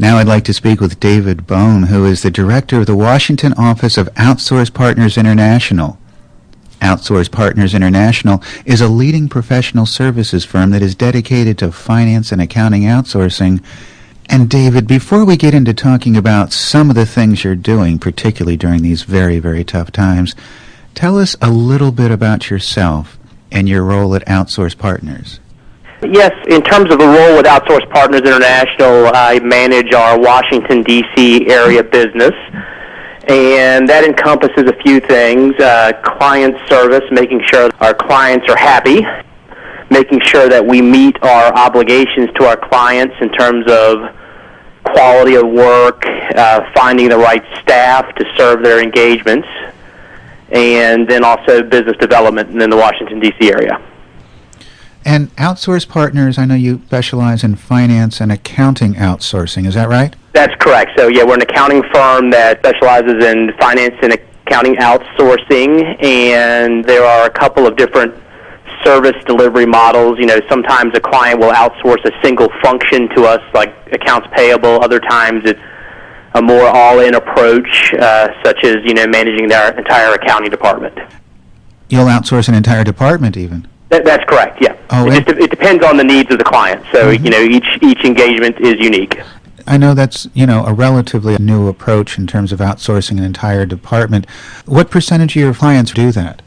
Now I'd like to speak with David Bone, who is the director of the Washington office of Outsource Partners International. Outsource Partners International is a leading professional services firm that is dedicated to finance and accounting outsourcing. And David, before we get into talking about some of the things you're doing, particularly during these very, very tough times, tell us a little bit about yourself and your role at Outsource Partners. Yes, in terms of the role with Outsource Partners International, I manage our Washington, D.C. area business, and that encompasses a few things. Client service, making sure our clients are happy, making sure that we meet our obligations to our clients in terms of quality of work, finding the right staff to serve their engagements, and then also business development in the Washington, D.C. area. And Outsource Partners, I know you specialize in finance and accounting outsourcing, is that right? That's correct. So, yeah, we're an accounting firm that specializes in finance and accounting outsourcing, and there are a couple of different service delivery models. You know, sometimes a client will outsource a single function to us, like accounts payable. Other times it's a more all-in approach, such as, you know, managing their entire accounting department. You'll outsource an entire department even? That's correct, yeah. Oh, it depends on the needs of the client. So, you know, each engagement is unique. I know that's, you know, a relatively new approach in terms of outsourcing an entire department. What percentage of your clients do that?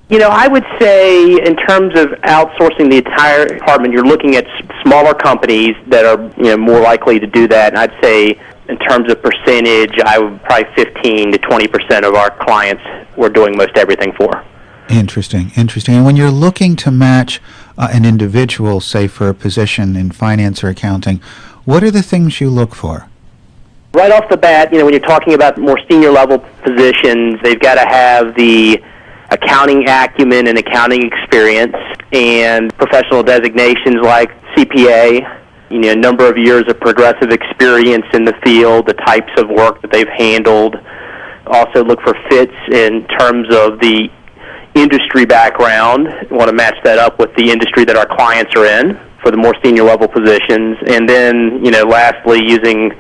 You know, I would say in terms of outsourcing the entire department, you're looking at smaller companies that are, you know, more likely to do that. And I'd say in terms of percentage, I would probably 15 to 20% of our clients we're doing most everything for. Interesting. And when you're looking to match an individual, say, for a position in finance or accounting, what are the things you look for? Right off the bat, you know, when you're talking about more senior level positions, they've got to have the accounting acumen and accounting experience and professional designations like CPA, you know, a number of years of progressive experience in the field, the types of work that they've handled. Also look for fits in terms of the industry background. We want to match that up with the industry that our clients are in for the more senior level positions. And then, you know, lastly, using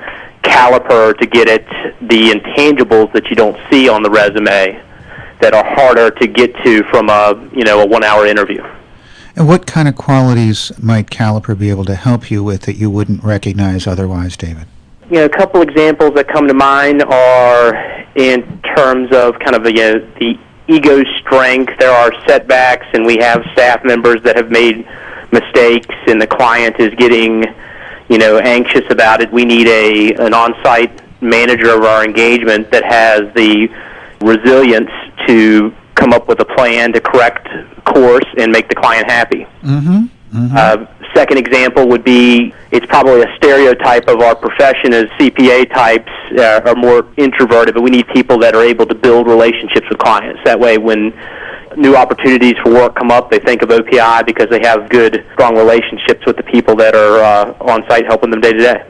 Caliper to get at the intangibles that you don't see on the resume that are harder to get to from a 1-hour interview. And what kind of qualities might Caliper be able to help you with that you wouldn't recognize otherwise, David? You know, a couple examples that come to mind are in terms of kind of the ego strength. There are setbacks, and we have staff members that have made mistakes, and the client is getting, you know, anxious about it. We need an on-site manager of our engagement that has the resilience to come up with a plan to correct course and make the client happy. Second example would be, it's probably a stereotype of our profession as CPA types are more introverted, but we need people that are able to build relationships with clients. That way when new opportunities for work come up, they think of OPI because they have good, strong relationships with the people that are on site helping them day to day.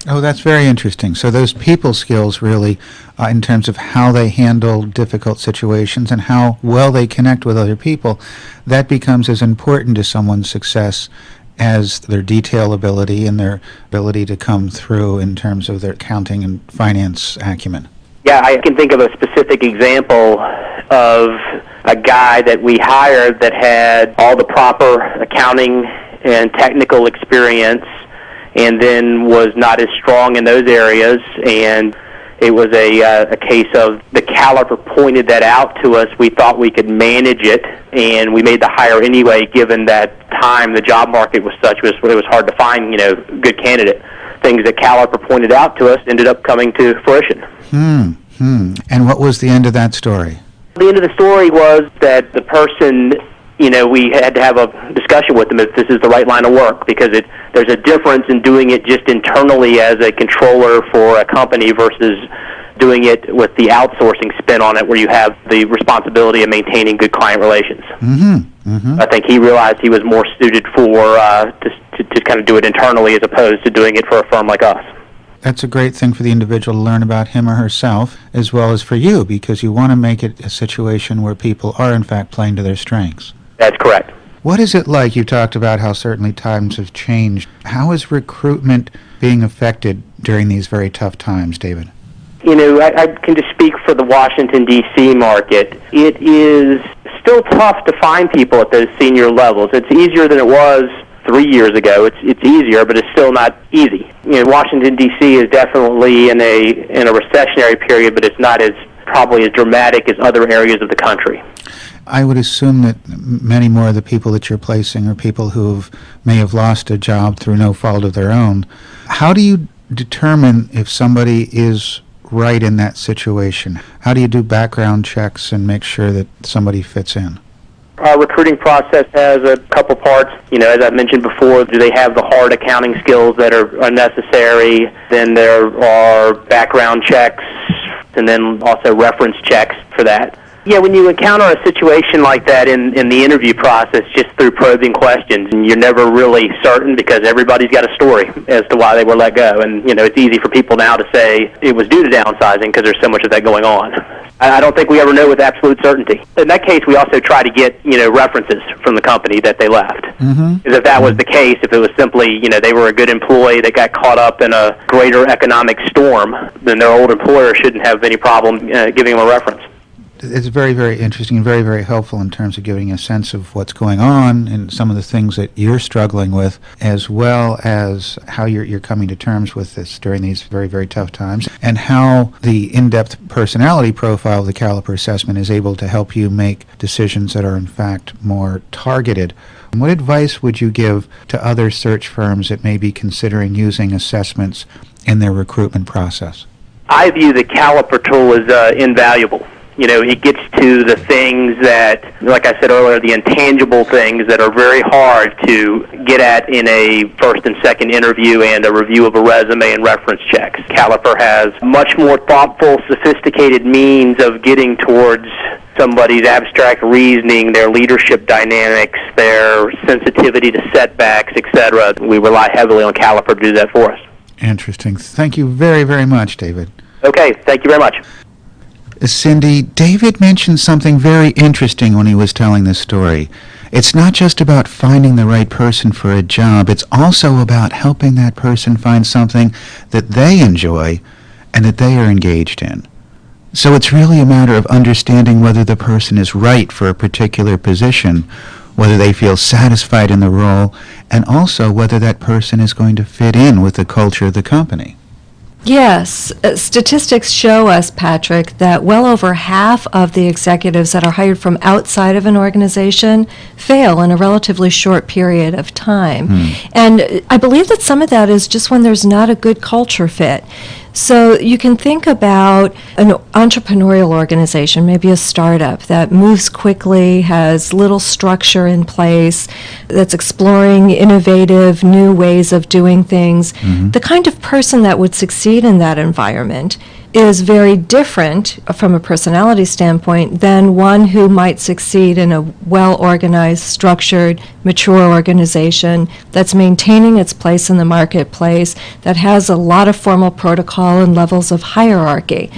Oh, that's very interesting. So those people skills really, in terms of how they handle difficult situations and how well they connect with other people, that becomes as important to someone's success as their detail ability and their ability to come through in terms of their accounting and finance acumen. Yeah, I can think of a specific example of a guy that we hired that had all the proper accounting and technical experience and then was not as strong in those areas, and it was a case of the Caliper pointed that out to us. We thought we could manage it, and we made the hire anyway, given that time the job market was such, it was hard to find, you know, good candidate. Things that Caliper pointed out to us ended up coming to fruition. And what was the end of that story? The end of the story was that the person, you know, we had to have a discussion with them if this is the right line of work, because there's a difference in doing it just internally as a controller for a company versus doing it with the outsourcing spin on it, where you have the responsibility of maintaining good client relations. I think he realized he was more suited for to kind of do it internally as opposed to doing it for a firm like us. That's a great thing for the individual to learn about him or herself, as well as for you, because you want to make it a situation where people are, in fact, playing to their strengths. That's correct. What is it like? You talked about how certainly times have changed. How has recruitment being affected during these very tough times, David? I can just speak for the Washington, D.C. market. It is still tough to find people at those senior levels. It's easier than it was 3 years ago. It's easier, but it's still not easy. Washington, D.C. is definitely in a recessionary period, but it's not probably as dramatic as other areas of the country. I would assume that many more of the people that you're placing are people who may have lost a job through no fault of their own. How do you determine if somebody is right in that situation? How do you do background checks and make sure that somebody fits in? Our recruiting process has a couple parts. As I mentioned before, do they have the hard accounting skills that are necessary? Then there are background checks, and then also reference checks for that. Yeah, when you encounter a situation like that in the interview process, just through probing questions, and you're never really certain because everybody's got a story as to why they were let go. And, it's easy for people now to say it was due to downsizing because there's so much of that going on. I don't think we ever know with absolute certainty. In that case, we also try to get, references from the company that they left. Because if that was the case, if it was simply, they were a good employee that got caught up in a greater economic storm, then their old employer shouldn't have any problem giving them a reference. It's very, very interesting and very, very helpful in terms of giving a sense of what's going on and some of the things that you're struggling with, as well as how you're coming to terms with this during these very, very tough times, and how the in-depth personality profile of the Caliper assessment is able to help you make decisions that are, in fact, more targeted. What advice would you give to other search firms that may be considering using assessments in their recruitment process? I view the Caliper tool as invaluable. It gets to the things that, like I said earlier, the intangible things that are very hard to get at in a first and second interview and a review of a resume and reference checks. Caliper has much more thoughtful, sophisticated means of getting towards somebody's abstract reasoning, their leadership dynamics, their sensitivity to setbacks, etc. We rely heavily on Caliper to do that for us. Interesting. Thank you very, very much, David. Okay, thank you very much. Cindy, David mentioned something very interesting when he was telling this story. It's not just about finding the right person for a job, it's also about helping that person find something that they enjoy and that they are engaged in. So it's really a matter of understanding whether the person is right for a particular position, whether they feel satisfied in the role, and also whether that person is going to fit in with the culture of the company. Yes, statistics show us, Patrick, that well over half of the executives that are hired from outside of an organization fail in a relatively short period of time. And I believe that some of that is just when there's not a good culture fit. So you can think about an entrepreneurial organization, maybe a startup that moves quickly, has little structure in place, that's exploring innovative new ways of doing things. The kind of person that would succeed in that environment is very different from a personality standpoint than one who might succeed in a well-organized, structured, mature organization that's maintaining its place in the marketplace, that has a lot of formal protocol and levels of hierarchy.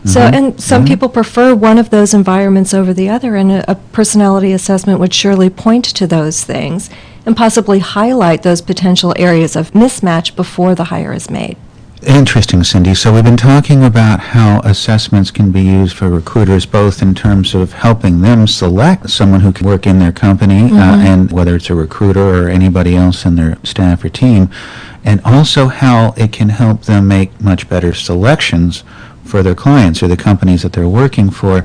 So, and some people prefer one of those environments over the other, and a personality assessment would surely point to those things and possibly highlight those potential areas of mismatch before the hire is made. Interesting, Cindy. So we've been talking about how assessments can be used for recruiters, both in terms of helping them select someone who can work in their company, and whether it's a recruiter or anybody else in their staff or team, and also how it can help them make much better selections for their clients or the companies that they're working for.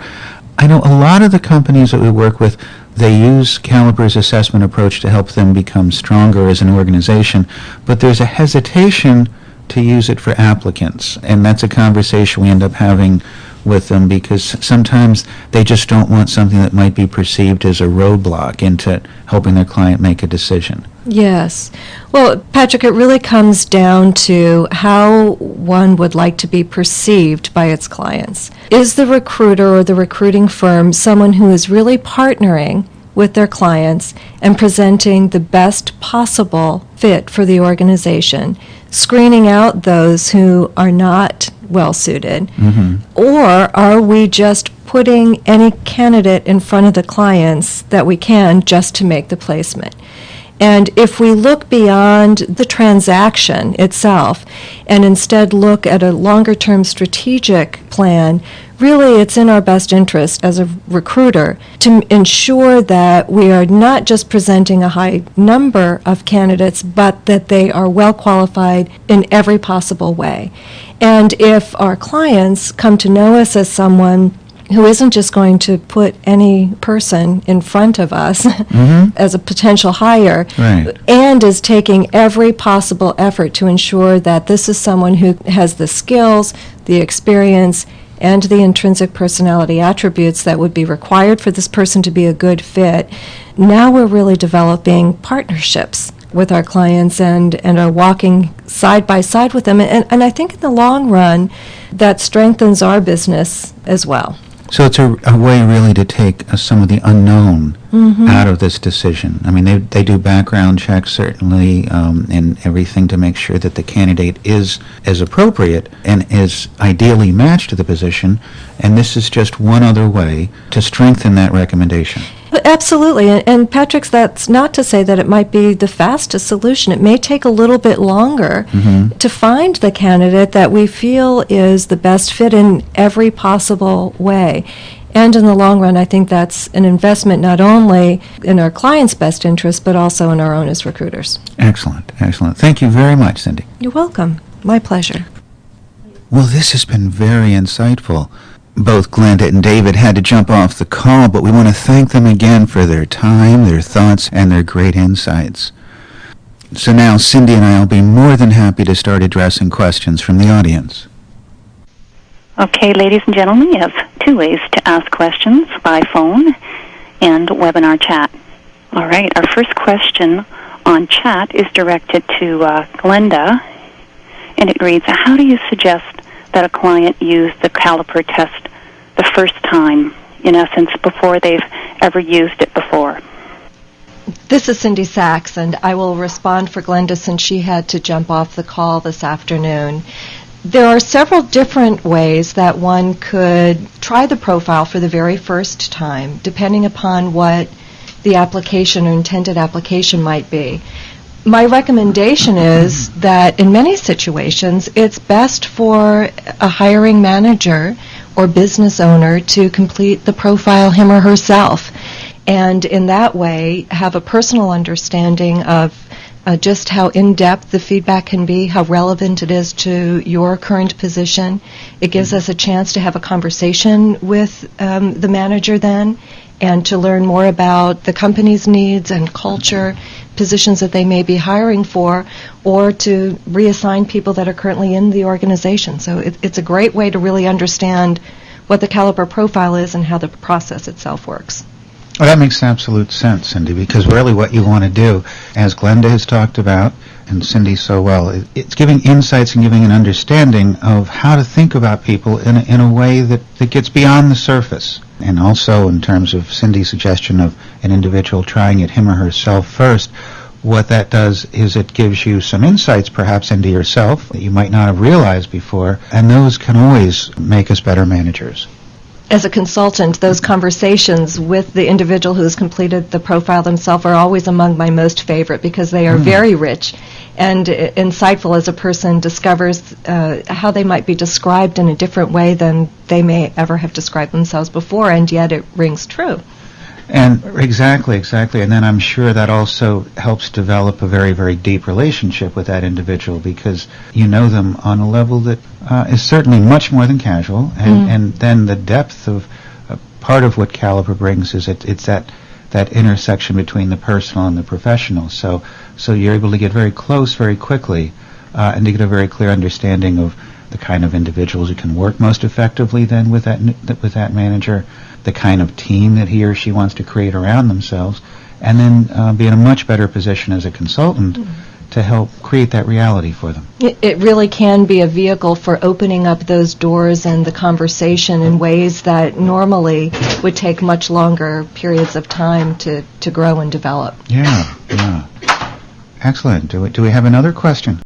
I know a lot of the companies that we work with, they use Caliper's assessment approach to help them become stronger as an organization, but there's a hesitation to use it for applicants, and that's a conversation we end up having with them because sometimes they just don't want something that might be perceived as a roadblock into helping their client make a decision. Yes. Well, Patrick, it really comes down to how one would like to be perceived by its clients. Is the recruiter or the recruiting firm someone who is really partnering with their clients and presenting the best possible fit for the organization, screening out those who are not well-suited? Or are we just putting any candidate in front of the clients that we can just to make the placement? And if we look beyond the transaction itself and instead look at a longer-term strategic plan, really it's in our best interest as a recruiter to ensure that we are not just presenting a high number of candidates, but that they are well qualified in every possible way. And if our clients come to know us as someone who isn't just going to put any person in front of us as a potential hire, Right. and is taking every possible effort to ensure that this is someone who has the skills, the experience, and the intrinsic personality attributes that would be required for this person to be a good fit, now we're really developing partnerships with our clients and are walking side by side with them. And I think in the long run, that strengthens our business as well. So it's a way really to take some of the unknown out of this decision. I mean, they do background checks, certainly, and everything to make sure that the candidate is as appropriate and is ideally matched to the position, and this is just one other way to strengthen that recommendation. Absolutely. And Patrick, that's not to say that it might be the fastest solution. It may take a little bit longer to find the candidate that we feel is the best fit in every possible way. And in the long run, I think that's an investment not only in our client's best interest, but also in our own as recruiters. Excellent, excellent. Thank you very much, Cindy. You're welcome. My pleasure. Well, this has been very insightful. Both Glenda and David had to jump off the call, but we want to thank them again for their time, their thoughts, and their great insights. So now Cindy and I will be more than happy to start addressing questions from the audience. Okay, ladies and gentlemen, you have two ways to ask questions, by phone and webinar chat. All right, our first question on chat is directed to Glenda, and it reads, how do you suggest that a client use the Caliper test the first time, in essence, before they've ever used it before? This is Cindy Sachs, and I will respond for Glenda since she had to jump off the call this afternoon. There are several different ways that one could try the profile for the very first time, depending upon what the application or intended application might be. My recommendation is that in many situations, it's best for a hiring manager or business owner to complete the profile him or herself, and in that way have a personal understanding of just how in-depth the feedback can be, how relevant it is to your current position. It gives us a chance to have a conversation with the manager then, and to learn more about the company's needs and culture, positions that they may be hiring for, or to reassign people that are currently in the organization. So it's a great way to really understand what the Caliper profile is and how the process itself works. Well, that makes absolute sense, Cindy, because really what you want to do, as Glenda has talked about, and Cindy so well, it's giving insights and giving an understanding of how to think about people in a way that gets beyond the surface. And also in terms of Cindy's suggestion of an individual trying it him or herself first, what that does is it gives you some insights perhaps into yourself that you might not have realized before, and those can always make us better managers. As a consultant, those conversations with the individual who has completed the profile themselves are always among my most favorite because they are very rich and insightful as a person discovers how they might be described in a different way than they may ever have described themselves before, and yet it rings true. And exactly. And then I'm sure that also helps develop a very, very deep relationship with that individual because you know them on a level that is certainly much more than casual. And then the depth of part of what Caliper brings is it's that intersection between the personal and the professional. So you're able to get very close very quickly and to get a very clear understanding of the kind of individuals who can work most effectively then with that manager, the kind of team that he or she wants to create around themselves, and then be in a much better position as a consultant to help create that reality for them. It really can be a vehicle for opening up those doors and the conversation in ways that normally would take much longer periods of time to grow and develop. Yeah. Excellent. Do we have another question?